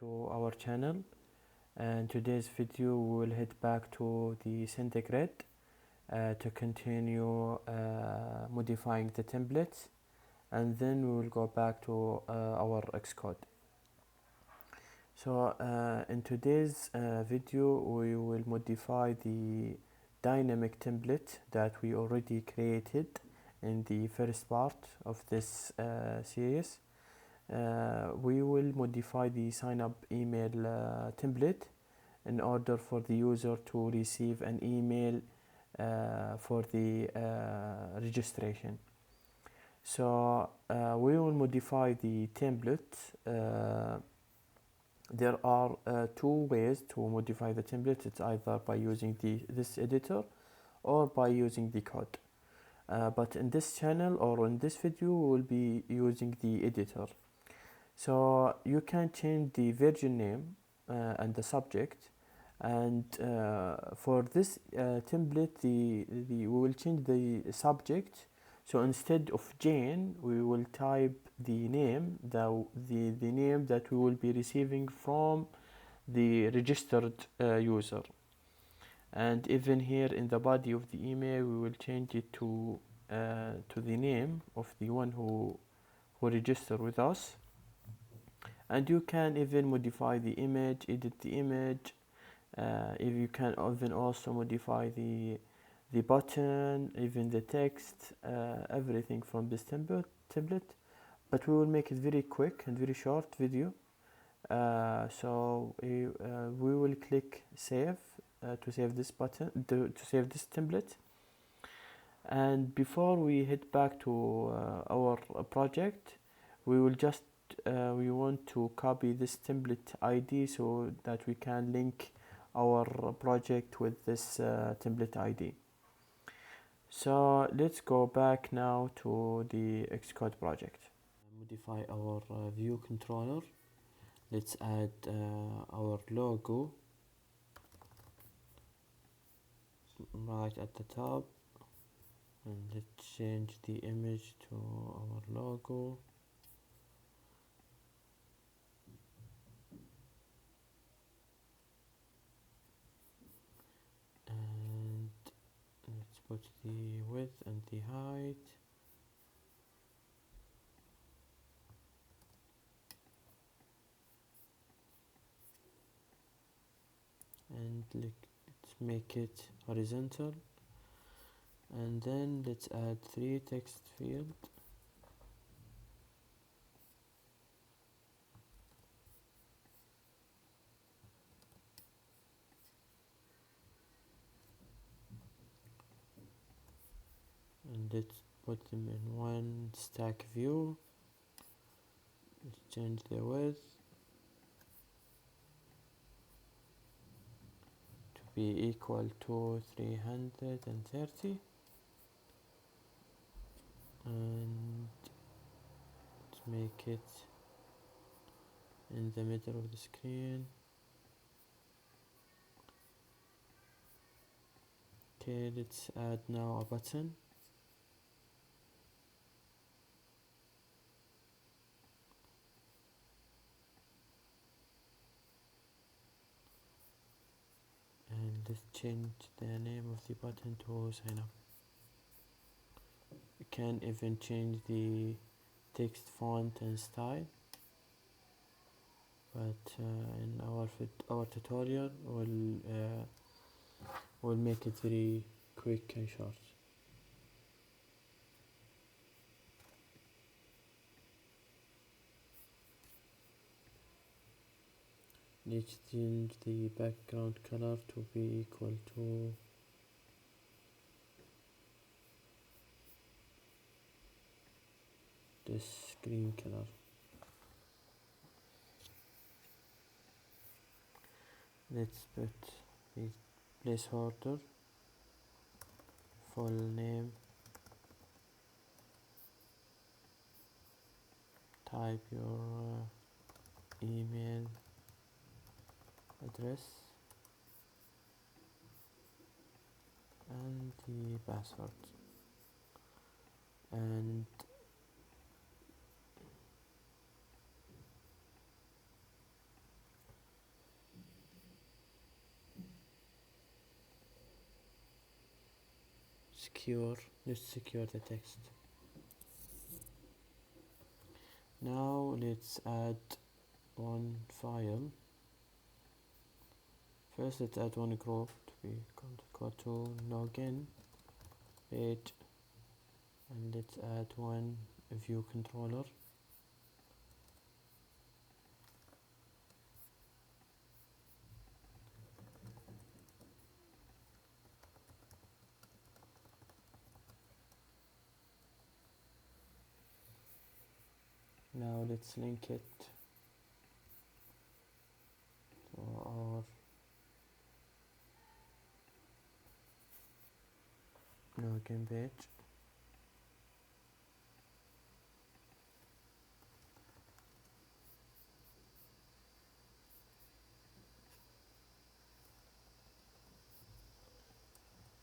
to our channel, and today's video we will head back to the SendGrid to continue modifying the templates, and then we will go back to our Xcode. So in today's video we will modify the dynamic template that we already created in the first part of this series. We will modify the sign up email template in order for the user to receive an email for the registration. So we will modify the template. There are two ways to modify the template. It's either by using this editor or by using the code. But in this channel or in this video we will be using the editor. So you can change the version name and the subject, and for this template we will change the subject. So instead of Jane we will type the name, the name that we will be receiving from the registered user. And even here in the body of the email we will change it to the name of the one who registered with us. And you can even modify the image, edit the image. If you can even also modify the button, even the text, everything from this template. But we will make it very quick and very short video. So we will click save to save this button, to save this template. And before we head back to our project, we will just we want to copy this template ID so that we can link our project with this template ID. So let's go back now to the Xcode project. Modify our view controller. Let's add our logo right at the top, and let's change the image to our logo. And let's put the width and the height. And let's make it horizontal, and then let's add 3 text fields. And let's put them in one stack view. Let's change the width to be equal to 330, and let's make it in the middle of the screen. Okay, let's add now a button. And let's change the name of the button to sign up. You can even change the text font and style, but in our tutorial we'll make it very quick and short. Let's change the background color to be equal to this green color. Let's put the placeholder, full name, type your email address and the password, and secure, let's secure the text. Now let's add one file. First let's add one group to be go to login page, and let's add one view controller. Now let's link it to our login page.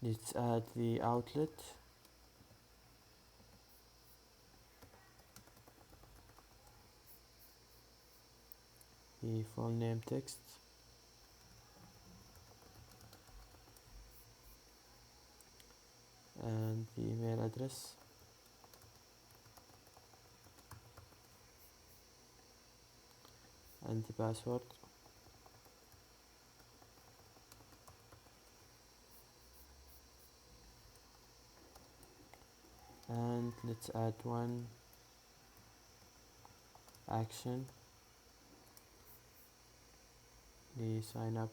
Let's add the outlet. The full name text. And the email address. And the password. And let's add one action, the sign up